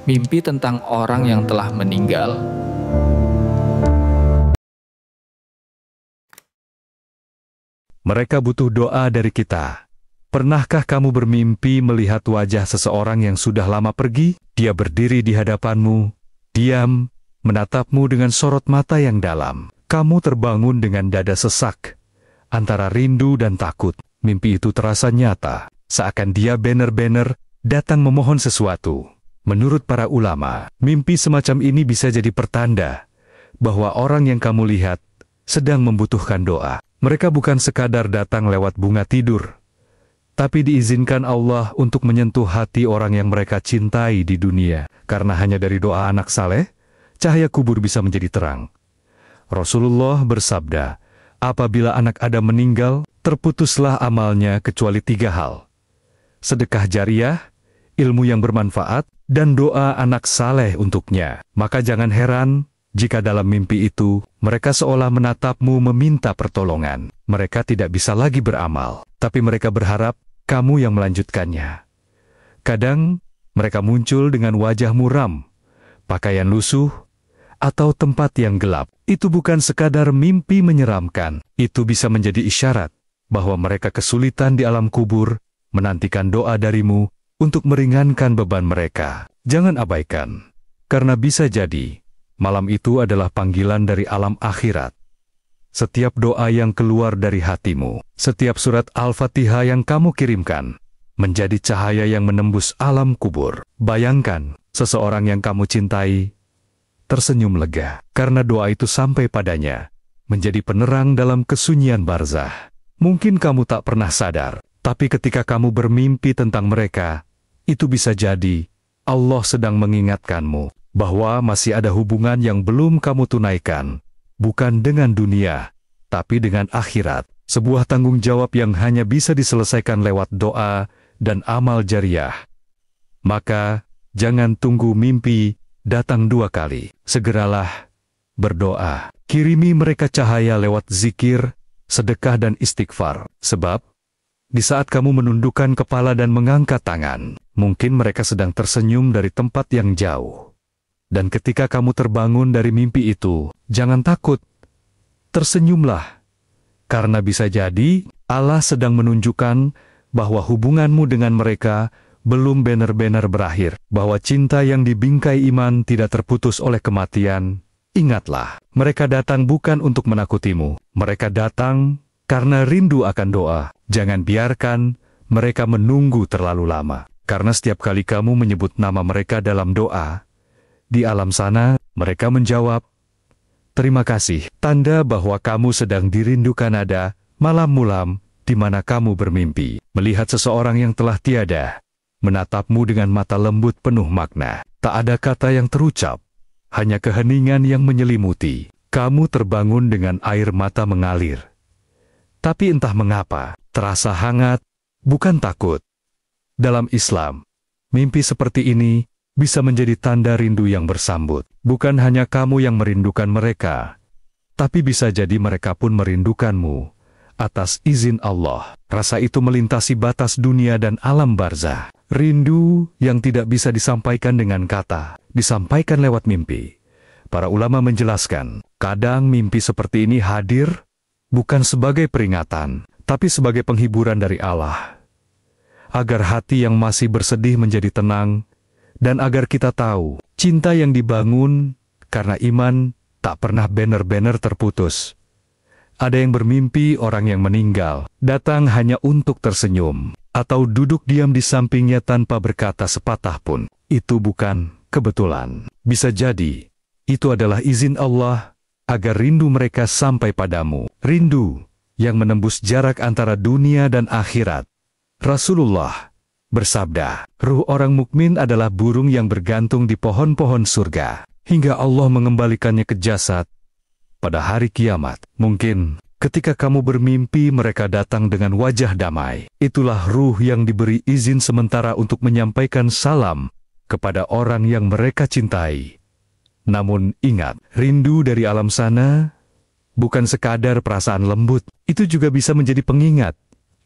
Mimpi tentang orang yang telah meninggal. Mereka butuh doa dari kita. Pernahkah kamu bermimpi melihat wajah seseorang yang sudah lama pergi? Dia berdiri di hadapanmu, diam, menatapmu dengan sorot mata yang dalam. Kamu terbangun dengan dada sesak, antara rindu dan takut. Mimpi itu terasa nyata, seakan dia benar-benar datang memohon sesuatu. Menurut para ulama, mimpi semacam ini bisa jadi pertanda bahwa orang yang kamu lihat sedang membutuhkan doa. Mereka bukan sekadar datang lewat bunga tidur, tapi diizinkan Allah untuk menyentuh hati orang yang mereka cintai di dunia. Karena hanya dari doa anak saleh, cahaya kubur bisa menjadi terang. Rasulullah bersabda, apabila anak Adam meninggal, terputuslah amalnya kecuali 3 hal. Sedekah jariah, ilmu yang bermanfaat, dan doa anak saleh untuknya. Maka jangan heran jika dalam mimpi itu, mereka seolah menatapmu meminta pertolongan. Mereka tidak bisa lagi beramal, tapi mereka berharap kamu yang melanjutkannya. Kadang, mereka muncul dengan wajah muram, pakaian lusuh, atau tempat yang gelap. Itu bukan sekadar mimpi menyeramkan. Itu bisa menjadi isyarat bahwa mereka kesulitan di alam kubur, menantikan doa darimu untuk meringankan beban mereka. Jangan abaikan, karena bisa jadi malam itu adalah panggilan dari alam akhirat. Setiap doa yang keluar dari hatimu, setiap surat Al-Fatihah yang kamu kirimkan, menjadi cahaya yang menembus alam kubur. Bayangkan, seseorang yang kamu cintai tersenyum lega, karena doa itu sampai padanya, menjadi penerang dalam kesunyian barzah. Mungkin kamu tak pernah sadar, tapi ketika kamu bermimpi tentang mereka, itu bisa jadi Allah sedang mengingatkanmu bahwa masih ada hubungan yang belum kamu tunaikan, bukan dengan dunia, tapi dengan akhirat. Sebuah tanggung jawab yang hanya bisa diselesaikan lewat doa dan amal jariah. Maka, jangan tunggu mimpi datang 2 kali. Segeralah berdoa. Kirimi mereka cahaya lewat zikir, sedekah dan istighfar. Sebab, di saat kamu menundukkan kepala dan mengangkat tangan, mungkin mereka sedang tersenyum dari tempat yang jauh. Dan ketika kamu terbangun dari mimpi itu, jangan takut. Tersenyumlah. Karena bisa jadi, Allah sedang menunjukkan bahwa hubunganmu dengan mereka belum benar-benar berakhir. Bahwa cinta yang dibingkai iman tidak terputus oleh kematian. Ingatlah, mereka datang bukan untuk menakutimu. Mereka datang karena rindu akan doa. Jangan biarkan mereka menunggu terlalu lama. Karena setiap kali kamu menyebut nama mereka dalam doa, di alam sana, mereka menjawab, terima kasih, tanda bahwa kamu sedang dirindukan. Ada malam-malam di mana kamu bermimpi, melihat seseorang yang telah tiada, menatapmu dengan mata lembut penuh makna. Tak ada kata yang terucap, hanya keheningan yang menyelimuti. Kamu terbangun dengan air mata mengalir. Tapi entah mengapa, terasa hangat, bukan takut. Dalam Islam, mimpi seperti ini bisa menjadi tanda rindu yang bersambut. Bukan hanya kamu yang merindukan mereka, tapi bisa jadi mereka pun merindukanmu atas izin Allah. Rasa itu melintasi batas dunia dan alam barzah. Rindu yang tidak bisa disampaikan dengan kata, disampaikan lewat mimpi. Para ulama menjelaskan, kadang mimpi seperti ini hadir bukan sebagai peringatan, tapi sebagai penghiburan dari Allah. Agar hati yang masih bersedih menjadi tenang, dan agar kita tahu, cinta yang dibangun karena iman tak pernah benar-benar terputus. Ada yang bermimpi orang yang meninggal, datang hanya untuk tersenyum, atau duduk diam di sampingnya tanpa berkata sepatah pun. Itu bukan kebetulan. Bisa jadi, itu adalah izin Allah, agar rindu mereka sampai padamu. Rindu yang menembus jarak antara dunia dan akhirat. Rasulullah bersabda, ruh orang mukmin adalah burung yang bergantung di pohon-pohon surga, hingga Allah mengembalikannya ke jasad pada hari kiamat. Mungkin ketika kamu bermimpi mereka datang dengan wajah damai, itulah ruh yang diberi izin sementara untuk menyampaikan salam kepada orang yang mereka cintai. Namun ingat, rindu dari alam sana bukan sekadar perasaan lembut, itu juga bisa menjadi pengingat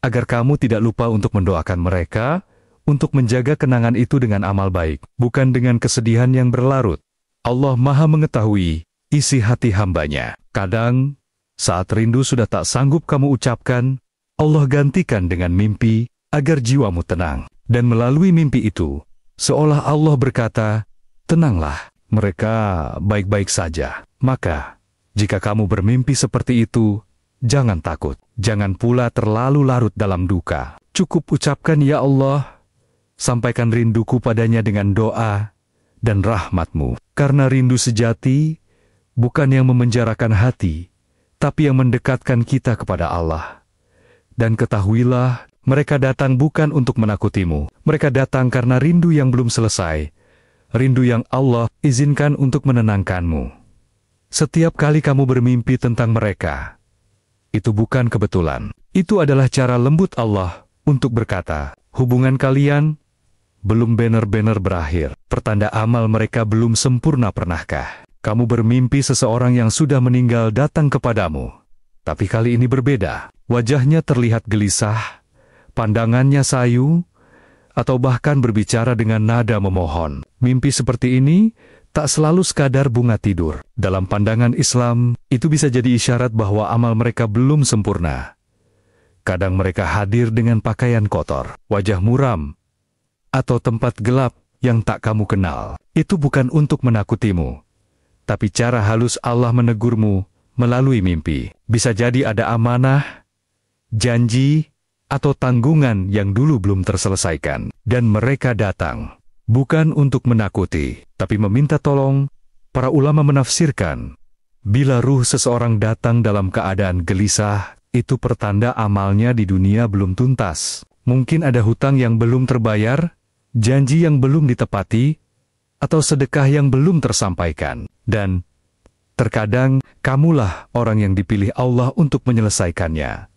agar kamu tidak lupa untuk mendoakan mereka untuk menjaga kenangan itu dengan amal baik, bukan dengan kesedihan yang berlarut. Allah Maha mengetahui isi hati hambanya. Kadang, saat rindu sudah tak sanggup kamu ucapkan, Allah gantikan dengan mimpi agar jiwamu tenang. Dan melalui mimpi itu, seolah Allah berkata, "Tenanglah, mereka baik-baik saja." Maka, jika kamu bermimpi seperti itu, jangan takut. Jangan pula terlalu larut dalam duka. Cukup ucapkan, "Ya Allah," sampaikan rinduku padanya dengan doa dan rahmat-Mu. Karena rindu sejati bukan yang memenjarakan hati, tapi yang mendekatkan kita kepada Allah. Dan ketahuilah, mereka datang bukan untuk menakutimu. Mereka datang karena rindu yang belum selesai. Rindu yang Allah izinkan untuk menenangkanmu. Setiap kali kamu bermimpi tentang mereka, itu bukan kebetulan. Itu adalah cara lembut Allah untuk berkata, hubungan kalian belum benar-benar berakhir. Pertanda amal mereka belum sempurna. Pernahkah kamu bermimpi seseorang yang sudah meninggal datang kepadamu? Tapi kali ini berbeda. Wajahnya terlihat gelisah, pandangannya sayu, atau bahkan berbicara dengan nada memohon. Mimpi seperti ini tak selalu sekadar bunga tidur. Dalam pandangan Islam, itu bisa jadi isyarat bahwa amal mereka belum sempurna. Kadang mereka hadir dengan pakaian kotor, wajah muram, atau tempat gelap yang tak kamu kenal. Itu bukan untuk menakutimu, tapi cara halus Allah menegurmu melalui mimpi. Bisa jadi ada amanah, janji, atau tanggungan yang dulu belum terselesaikan. Dan mereka datang bukan untuk menakuti, tapi meminta tolong. Para ulama menafsirkan, bila ruh seseorang datang dalam keadaan gelisah, itu pertanda amalnya di dunia belum tuntas. Mungkin ada hutang yang belum terbayar, janji yang belum ditepati, atau sedekah yang belum tersampaikan. Dan terkadang kamulah orang yang dipilih Allah untuk menyelesaikannya.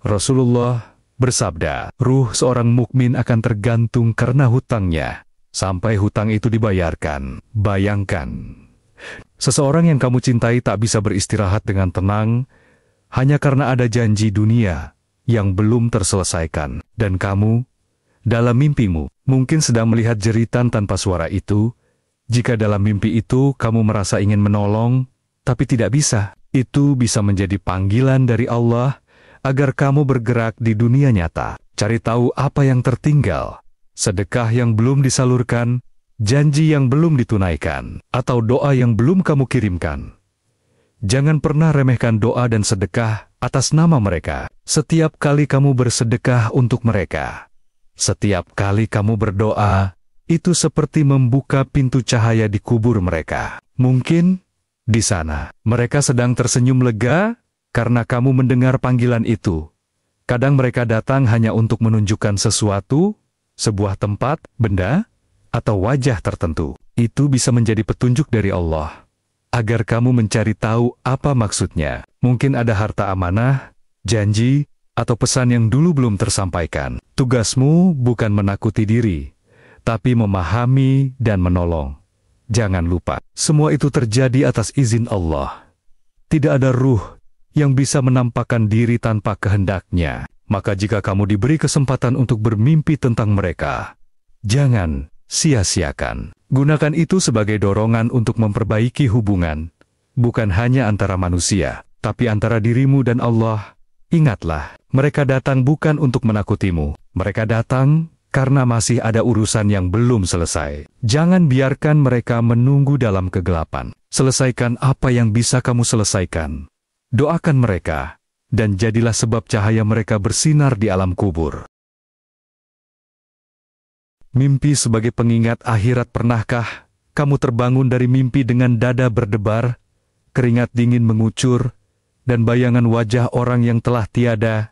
Rasulullah bersabda, ruh seorang mukmin akan tergantung karena hutangnya, sampai hutang itu dibayarkan. Bayangkan, seseorang yang kamu cintai tak bisa beristirahat dengan tenang, hanya karena ada janji dunia yang belum terselesaikan. Dan kamu, dalam mimpimu, mungkin sedang melihat jeritan tanpa suara itu. Jika dalam mimpi itu kamu merasa ingin menolong, tapi tidak bisa, itu bisa menjadi panggilan dari Allah agar kamu bergerak di dunia nyata. Cari tahu apa yang tertinggal, sedekah yang belum disalurkan, janji yang belum ditunaikan, atau doa yang belum kamu kirimkan. Jangan pernah remehkan doa dan sedekah atas nama mereka. Setiap kali kamu bersedekah untuk mereka, setiap kali kamu berdoa, itu seperti membuka pintu cahaya di kubur mereka. Mungkin di sana mereka sedang tersenyum lega karena kamu mendengar panggilan itu. Kadang mereka datang hanya untuk menunjukkan sesuatu, sebuah tempat, benda, atau wajah tertentu. Itu bisa menjadi petunjuk dari Allah, agar kamu mencari tahu apa maksudnya. Mungkin ada harta amanah, janji, atau pesan yang dulu belum tersampaikan. Tugasmu bukan menakuti diri, tapi memahami dan menolong. Jangan lupa, semua itu terjadi atas izin Allah. Tidak ada ruh yang bisa menampakkan diri tanpa kehendaknya. Maka jika kamu diberi kesempatan untuk bermimpi tentang mereka, jangan sia-siakan. Gunakan itu sebagai dorongan untuk memperbaiki hubungan, bukan hanya antara manusia, tapi antara dirimu dan Allah. Ingatlah, mereka datang bukan untuk menakutimu. Mereka datang karena masih ada urusan yang belum selesai. Jangan biarkan mereka menunggu dalam kegelapan. Selesaikan apa yang bisa kamu selesaikan. Doakan mereka, dan jadilah sebab cahaya mereka bersinar di alam kubur. Mimpi sebagai pengingat akhirat. Pernahkah kamu terbangun dari mimpi dengan dada berdebar, keringat dingin mengucur, dan bayangan wajah orang yang telah tiada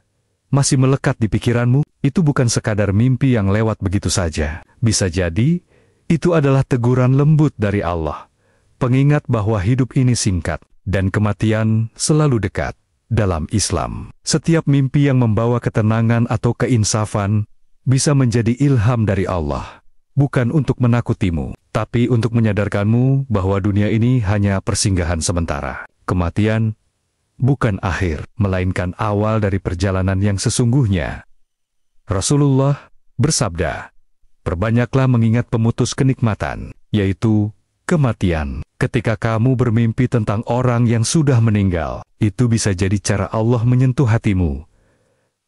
masih melekat di pikiranmu? Itu bukan sekadar mimpi yang lewat begitu saja. Bisa jadi, itu adalah teguran lembut dari Allah, pengingat bahwa hidup ini singkat, dan kematian selalu dekat. Dalam Islam, setiap mimpi yang membawa ketenangan atau keinsafan bisa menjadi ilham dari Allah, bukan untuk menakutimu, tapi untuk menyadarkanmu bahwa dunia ini hanya persinggahan sementara. Kematian bukan akhir, melainkan awal dari perjalanan yang sesungguhnya. Rasulullah bersabda, Perbanyaklah mengingat pemutus kenikmatan, yaitu kematian. Ketika kamu bermimpi tentang orang yang sudah meninggal, itu bisa jadi cara Allah menyentuh hatimu,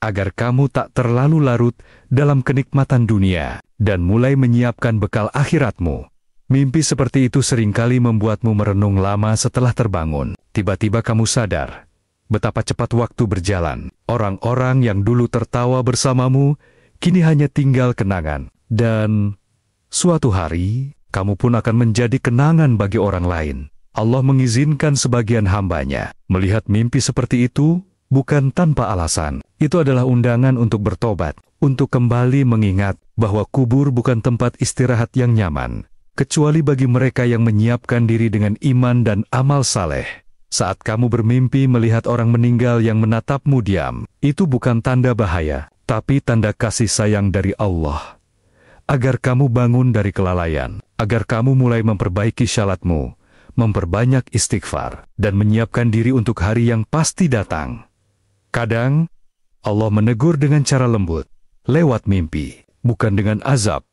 agar kamu tak terlalu larut dalam kenikmatan dunia, dan mulai menyiapkan bekal akhiratmu. Mimpi seperti itu seringkali membuatmu merenung lama setelah terbangun. Tiba-tiba kamu sadar betapa cepat waktu berjalan. Orang-orang yang dulu tertawa bersamamu, kini hanya tinggal kenangan. Dan suatu hari, kamu pun akan menjadi kenangan bagi orang lain. Allah mengizinkan sebagian hambanya melihat mimpi seperti itu bukan tanpa alasan. Itu adalah undangan untuk bertobat, untuk kembali mengingat bahwa kubur bukan tempat istirahat yang nyaman, kecuali bagi mereka yang menyiapkan diri dengan iman dan amal saleh. Saat kamu bermimpi melihat orang meninggal yang menatapmu diam, itu bukan tanda bahaya, tapi tanda kasih sayang dari Allah. Agar kamu bangun dari kelalaian, agar kamu mulai memperbaiki syalatmu, memperbanyak istighfar, dan menyiapkan diri untuk hari yang pasti datang. Kadang, Allah menegur dengan cara lembut, lewat mimpi, bukan dengan azab,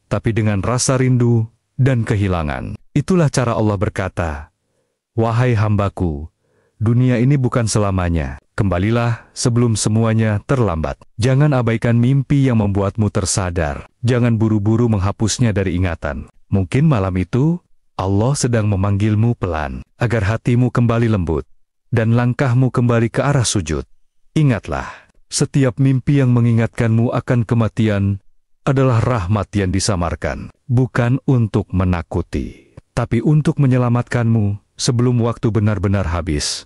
tapi dengan rasa rindu dan kehilangan. Itulah cara Allah berkata, "Wahai hambaku, dunia ini bukan selamanya. Kembalilah sebelum semuanya terlambat." Jangan abaikan mimpi yang membuatmu tersadar. Jangan buru-buru menghapusnya dari ingatan. Mungkin malam itu, Allah sedang memanggilmu pelan, agar hatimu kembali lembut, dan langkahmu kembali ke arah sujud. Ingatlah, setiap mimpi yang mengingatkanmu akan kematian adalah rahmat yang disamarkan, bukan untuk menakuti, tapi untuk menyelamatkanmu sebelum waktu benar-benar habis.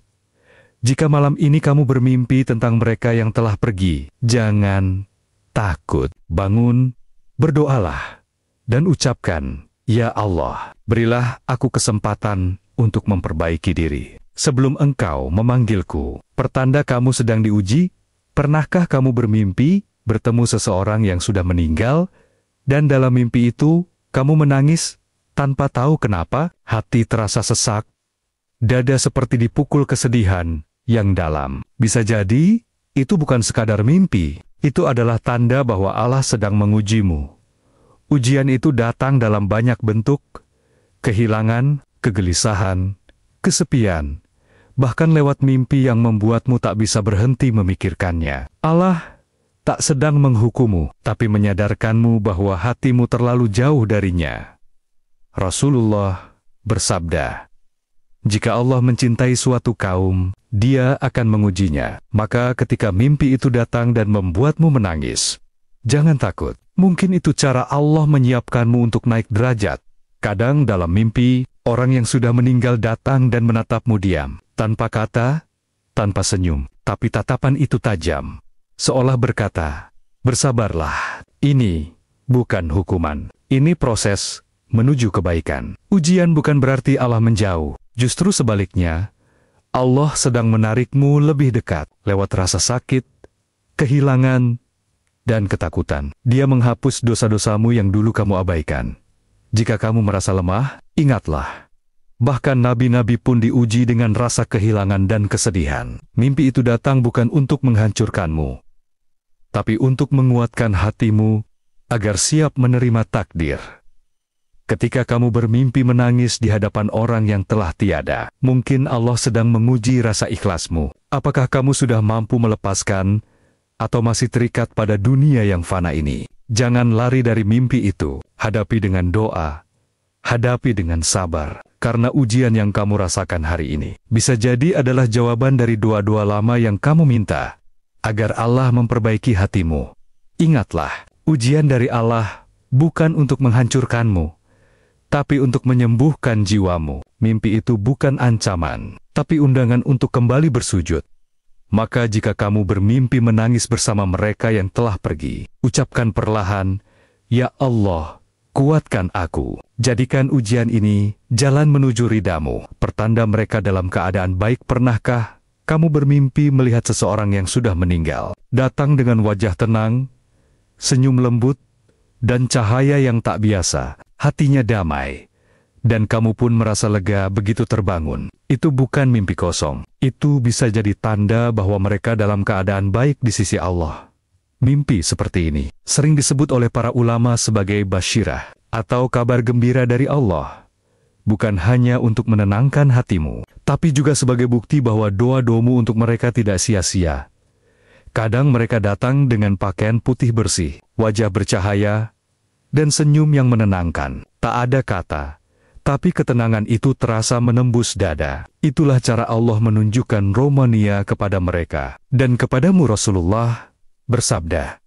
Jika malam ini kamu bermimpi tentang mereka yang telah pergi, jangan takut. Bangun, berdoalah, dan ucapkan, "Ya Allah, berilah aku kesempatan untuk memperbaiki diri sebelum Engkau memanggilku." Pertanda kamu sedang diuji. Pernahkah kamu bermimpi bertemu seseorang yang sudah meninggal, dan dalam mimpi itu kamu menangis tanpa tahu kenapa? Hati terasa sesak, dada seperti dipukul kesedihan yang dalam. Bisa jadi, itu bukan sekadar mimpi. Itu adalah tanda bahwa Allah sedang mengujimu. Ujian itu datang dalam banyak bentuk: kehilangan, kegelisahan, kesepian, bahkan lewat mimpi yang membuatmu tak bisa berhenti memikirkannya. Allah tak sedang menghukummu, tapi menyadarkanmu bahwa hatimu terlalu jauh darinya. Rasulullah bersabda, "Jika Allah mencintai suatu kaum, Dia akan mengujinya." Maka ketika mimpi itu datang dan membuatmu menangis, jangan takut. Mungkin itu cara Allah menyiapkanmu untuk naik derajat. Kadang dalam mimpi, orang yang sudah meninggal datang dan menatapmu diam, tanpa kata, tanpa senyum, tapi tatapan itu tajam, seolah berkata, "Bersabarlah, ini bukan hukuman, ini proses menuju kebaikan." Ujian bukan berarti Allah menjauh, justru sebaliknya, Allah sedang menarikmu lebih dekat lewat rasa sakit, kehilangan, dan ketakutan. Dia menghapus dosa-dosamu yang dulu kamu abaikan. Jika kamu merasa lemah, ingatlah, bahkan nabi-nabi pun diuji dengan rasa kehilangan dan kesedihan. Mimpi itu datang bukan untuk menghancurkanmu, tapi untuk menguatkan hatimu agar siap menerima takdir. Ketika kamu bermimpi menangis di hadapan orang yang telah tiada, mungkin Allah sedang menguji rasa ikhlasmu. Apakah kamu sudah mampu melepaskan, atau masih terikat pada dunia yang fana ini? Jangan lari dari mimpi itu. Hadapi dengan doa, hadapi dengan sabar, karena ujian yang kamu rasakan hari ini bisa jadi adalah jawaban dari doa-doa lama yang kamu minta, agar Allah memperbaiki hatimu. Ingatlah, ujian dari Allah bukan untuk menghancurkanmu, tapi untuk menyembuhkan jiwamu. Mimpi itu bukan ancaman, tapi undangan untuk kembali bersujud. Maka jika kamu bermimpi menangis bersama mereka yang telah pergi, ucapkan perlahan, "Ya Allah, kuatkan aku. Jadikan ujian ini jalan menuju ridamu." Pertanda mereka dalam keadaan baik. Pernahkah kamu bermimpi melihat seseorang yang sudah meninggal, datang dengan wajah tenang, senyum lembut, dan cahaya yang tak biasa? Hatinya damai, dan kamu pun merasa lega begitu terbangun. Itu bukan mimpi kosong. Itu bisa jadi tanda bahwa mereka dalam keadaan baik di sisi Allah. Mimpi seperti ini sering disebut oleh para ulama sebagai basyirah atau kabar gembira dari Allah. Bukan hanya untuk menenangkan hatimu, tapi juga sebagai bukti bahwa doa-doamu untuk mereka tidak sia-sia. Kadang mereka datang dengan pakaian putih bersih, wajah bercahaya, dan senyum yang menenangkan. Tak ada kata, tapi ketenangan itu terasa menembus dada. Itulah cara Allah menunjukkan Romania kepada mereka. Dan kepadamu Rasulullah bersabda,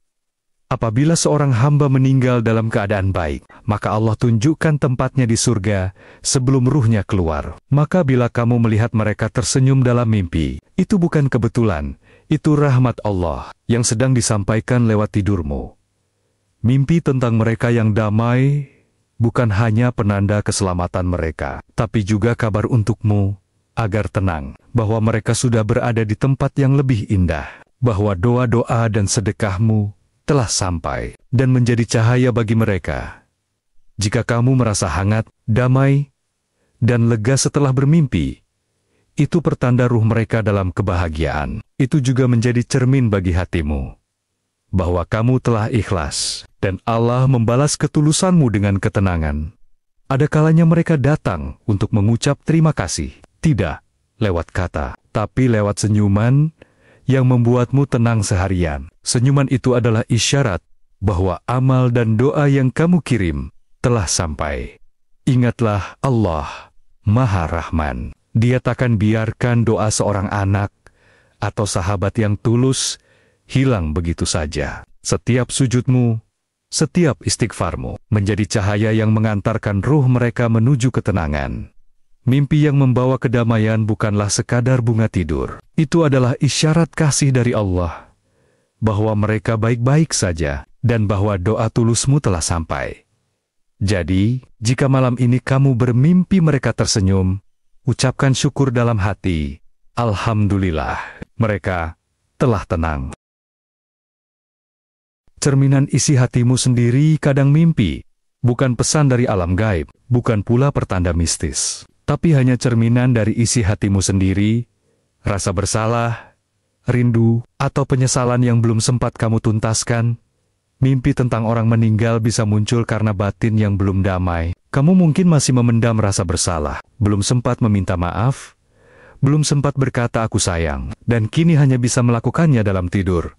apabila seorang hamba meninggal dalam keadaan baik, maka Allah tunjukkan tempatnya di surga sebelum ruhnya keluar. Maka bila kamu melihat mereka tersenyum dalam mimpi, itu bukan kebetulan, itu rahmat Allah yang sedang disampaikan lewat tidurmu. Mimpi tentang mereka yang damai bukan hanya penanda keselamatan mereka, tapi juga kabar untukmu agar tenang bahwa mereka sudah berada di tempat yang lebih indah, bahwa doa-doa dan sedekahmu telah sampai dan menjadi cahaya bagi mereka. Jika kamu merasa hangat, damai, dan lega setelah bermimpi, itu pertanda ruh mereka dalam kebahagiaan. Itu juga menjadi cermin bagi hatimu, bahwa kamu telah ikhlas, dan Allah membalas ketulusanmu dengan ketenangan. Ada kalanya mereka datang untuk mengucap terima kasih, tidak lewat kata, tapi lewat senyuman yang membuatmu tenang seharian. Senyuman itu adalah isyarat bahwa amal dan doa yang kamu kirim telah sampai. Ingatlah Allah Maha Rahman. Dia takkan biarkan doa seorang anak atau sahabat yang tulus hilang begitu saja. Setiap sujudmu, setiap istighfarmu menjadi cahaya yang mengantarkan ruh mereka menuju ketenangan. Mimpi yang membawa kedamaian bukanlah sekadar bunga tidur. Itu adalah isyarat kasih dari Allah, bahwa mereka baik-baik saja, dan bahwa doa tulusmu telah sampai. Jadi, jika malam ini kamu bermimpi mereka tersenyum, ucapkan syukur dalam hati. Alhamdulillah, mereka telah tenang. Cerminan isi hatimu sendiri kadang mimpi, bukan pesan dari alam gaib, bukan pula pertanda mistis, tapi hanya cerminan dari isi hatimu sendiri, rasa bersalah, rindu, atau penyesalan yang belum sempat kamu tuntaskan. Mimpi tentang orang meninggal bisa muncul karena batin yang belum damai. Kamu mungkin masih memendam rasa bersalah, belum sempat meminta maaf, belum sempat berkata aku sayang, dan kini hanya bisa melakukannya dalam tidur.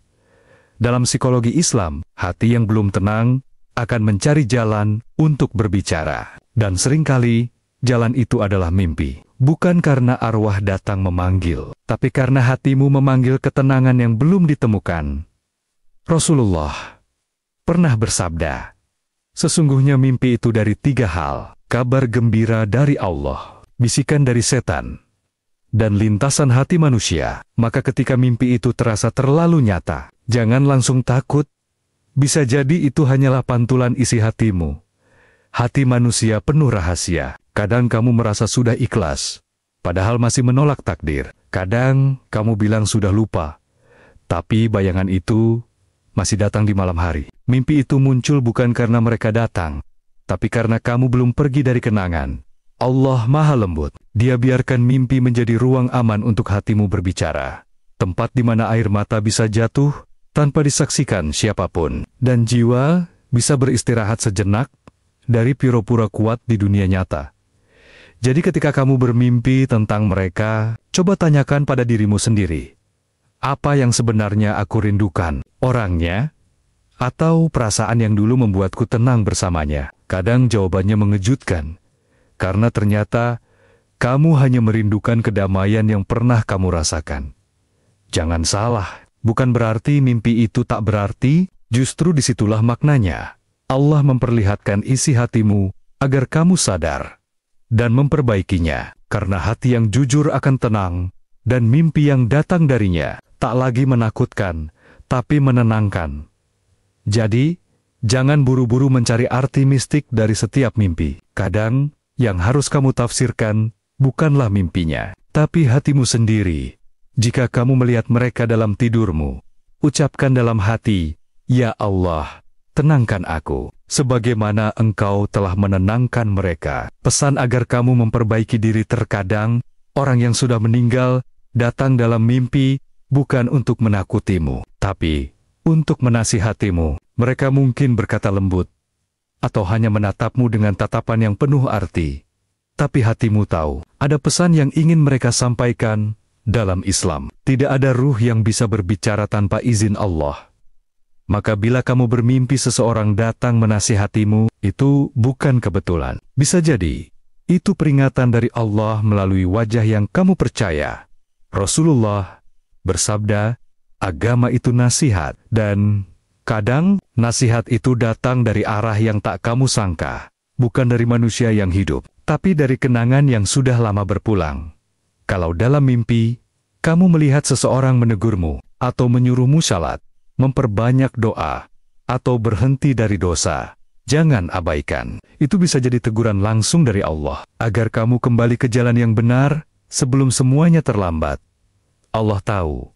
Dalam psikologi Islam, hati yang belum tenang akan mencari jalan untuk berbicara. Dan seringkali, jalan itu adalah mimpi. Bukan karena arwah datang memanggil, tapi karena hatimu memanggil ketenangan yang belum ditemukan. Rasulullah pernah bersabda, sesungguhnya mimpi itu dari 3 hal, kabar gembira dari Allah, bisikan dari setan, dan lintasan hati manusia. Maka ketika mimpi itu terasa terlalu nyata, jangan langsung takut. Bisa jadi itu hanyalah pantulan isi hatimu. Hati manusia penuh rahasia. Kadang kamu merasa sudah ikhlas, padahal masih menolak takdir. Kadang kamu bilang sudah lupa, tapi bayangan itu masih datang di malam hari. Mimpi itu muncul bukan karena mereka datang, tapi karena kamu belum pergi dari kenangan. Allah Maha Lembut. Dia biarkan mimpi menjadi ruang aman untuk hatimu berbicara. Tempat di mana air mata bisa jatuh tanpa disaksikan siapapun. Dan jiwa bisa beristirahat sejenak dari pura-pura kuat di dunia nyata. Jadi ketika kamu bermimpi tentang mereka, coba tanyakan pada dirimu sendiri. Apa yang sebenarnya aku rindukan? Orangnya? Atau perasaan yang dulu membuatku tenang bersamanya? Kadang jawabannya mengejutkan. Karena ternyata kamu hanya merindukan kedamaian yang pernah kamu rasakan. Jangan salah, bukan berarti mimpi itu tak berarti, justru disitulah maknanya. Allah memperlihatkan isi hatimu agar kamu sadar dan memperbaikinya, karena hati yang jujur akan tenang, dan mimpi yang datang darinya tak lagi menakutkan, tapi menenangkan. Jadi, jangan buru-buru mencari arti mistik dari setiap mimpi. Kadang, yang harus kamu tafsirkan bukanlah mimpinya, tapi hatimu sendiri. Jika kamu melihat mereka dalam tidurmu, ucapkan dalam hati, "Ya Allah, tenangkan aku, sebagaimana Engkau telah menenangkan mereka." Pesan agar kamu memperbaiki diri. Terkadang, orang yang sudah meninggal datang dalam mimpi bukan untuk menakutimu, tapi untuk menasihatimu. Mereka mungkin berkata lembut, atau hanya menatapmu dengan tatapan yang penuh arti. Tapi hatimu tahu, ada pesan yang ingin mereka sampaikan. Dalam Islam, tidak ada ruh yang bisa berbicara tanpa izin Allah. Maka bila kamu bermimpi seseorang datang menasihatimu, itu bukan kebetulan. Bisa jadi, itu peringatan dari Allah melalui wajah yang kamu percaya. Rasulullah bersabda, agama itu nasihat, dan kadang nasihat itu datang dari arah yang tak kamu sangka, bukan dari manusia yang hidup, tapi dari kenangan yang sudah lama berpulang. Kalau dalam mimpi, kamu melihat seseorang menegurmu, atau menyuruhmu salat, memperbanyak doa, atau berhenti dari dosa, jangan abaikan. Itu bisa jadi teguran langsung dari Allah, agar kamu kembali ke jalan yang benar, sebelum semuanya terlambat. Allah tahu,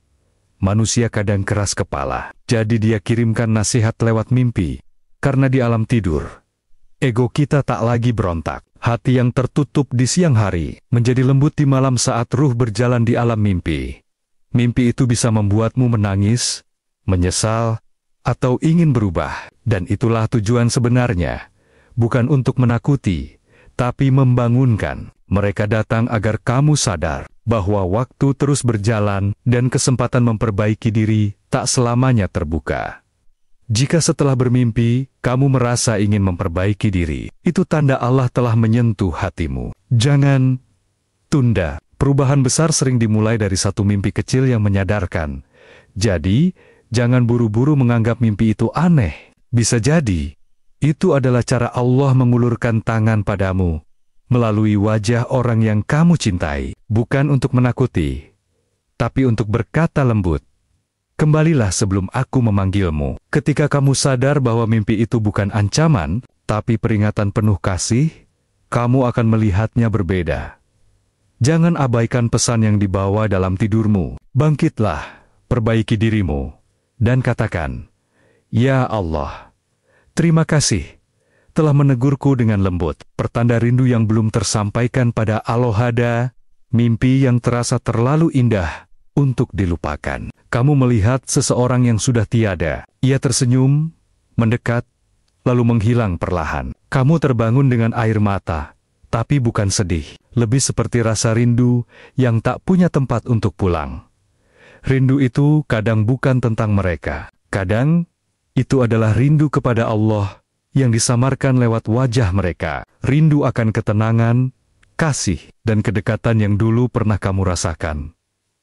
manusia kadang keras kepala, jadi Dia kirimkan nasihat lewat mimpi, karena di alam tidur, ego kita tak lagi berontak. Hati yang tertutup di siang hari, menjadi lembut di malam saat ruh berjalan di alam mimpi. Mimpi itu bisa membuatmu menangis, menyesal, atau ingin berubah. Dan itulah tujuan sebenarnya. Bukan untuk menakuti, tapi membangunkan. Mereka datang agar kamu sadar bahwa waktu terus berjalan dan kesempatan memperbaiki diri tak selamanya terbuka. Jika setelah bermimpi, kamu merasa ingin memperbaiki diri, itu tanda Allah telah menyentuh hatimu. Jangan tunda. Perubahan besar sering dimulai dari satu mimpi kecil yang menyadarkan. Jadi, jangan buru-buru menganggap mimpi itu aneh. Bisa jadi, itu adalah cara Allah mengulurkan tangan padamu, melalui wajah orang yang kamu cintai, bukan untuk menakuti, tapi untuk berkata lembut, kembalilah sebelum aku memanggilmu. Ketika kamu sadar bahwa mimpi itu bukan ancaman, tapi peringatan penuh kasih, kamu akan melihatnya berbeda. Jangan abaikan pesan yang dibawa dalam tidurmu. Bangkitlah, perbaiki dirimu, dan katakan, Ya Allah, terima kasih telah menegurku dengan lembut. Pertanda rindu yang belum tersampaikan pada Alohada, mimpi yang terasa terlalu indah untuk dilupakan. Kamu melihat seseorang yang sudah tiada. Ia tersenyum, mendekat, lalu menghilang perlahan. Kamu terbangun dengan air mata, tapi bukan sedih. Lebih seperti rasa rindu yang tak punya tempat untuk pulang. Rindu itu kadang bukan tentang mereka. Kadang, itu adalah rindu kepada Allah yang disamarkan lewat wajah mereka. Rindu akan ketenangan, kasih, dan kedekatan yang dulu pernah kamu rasakan.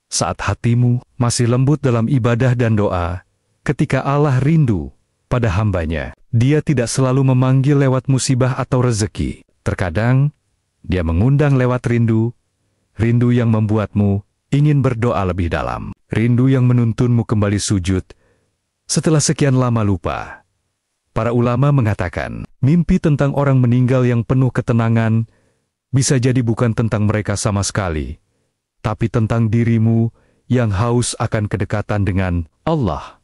Saat hatimu masih lembut dalam ibadah dan doa, ketika Allah rindu pada hambanya, Dia tidak selalu memanggil lewat musibah atau rezeki. Terkadang, Dia mengundang lewat rindu yang membuatmu ingin berdoa lebih dalam, rindu yang menuntunmu kembali sujud setelah sekian lama lupa. Para ulama mengatakan, mimpi tentang orang meninggal yang penuh ketenangan bisa jadi bukan tentang mereka sama sekali, tapi tentang dirimu yang haus akan kedekatan dengan Allah.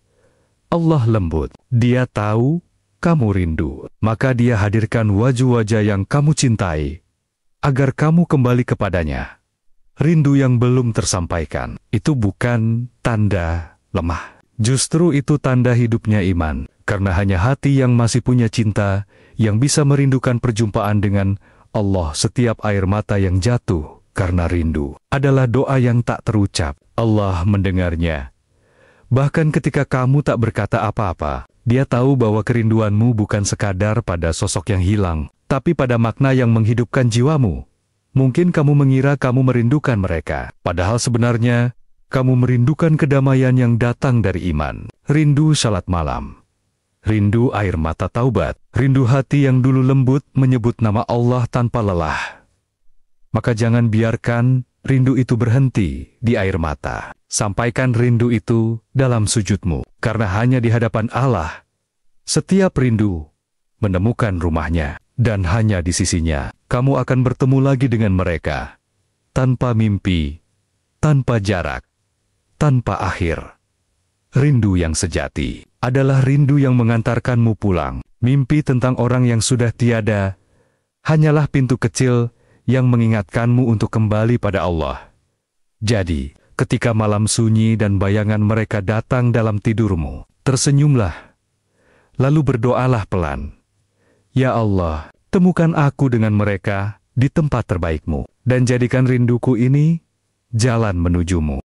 Allah lembut. Dia tahu kamu rindu, maka Dia hadirkan wajah-wajah yang kamu cintai, agar kamu kembali kepadanya. Rindu yang belum tersampaikan, itu bukan tanda lemah. Justru itu tanda hidupnya iman, karena hanya hati yang masih punya cinta, yang bisa merindukan perjumpaan dengan Allah. Setiap air mata yang jatuh karena rindu adalah doa yang tak terucap. Allah mendengarnya. Bahkan ketika kamu tak berkata apa-apa, Dia tahu bahwa kerinduanmu bukan sekadar pada sosok yang hilang, tapi pada makna yang menghidupkan jiwamu. Mungkin kamu mengira kamu merindukan mereka, padahal sebenarnya kamu merindukan kedamaian yang datang dari iman. Rindu salat malam, rindu air mata taubat, rindu hati yang dulu lembut menyebut nama Allah tanpa lelah. Maka jangan biarkan rindu itu berhenti di air mata. Sampaikan rindu itu dalam sujudmu, karena hanya di hadapan Allah setiap rindu menemukan rumahnya, dan hanya di sisinya kamu akan bertemu lagi dengan mereka, tanpa mimpi, tanpa jarak, tanpa akhir. Rindu yang sejati adalah rindu yang mengantarkanmu pulang. Mimpi tentang orang yang sudah tiada hanyalah pintu kecil yang mengingatkanmu untuk kembali pada Allah. Jadi, ketika malam sunyi dan bayangan mereka datang dalam tidurmu, Tersenyumlah, lalu berdoalah pelan. Ya Allah, temukan aku dengan mereka di tempat terbaik-Mu, dan jadikan rinduku ini jalan menuju-Mu.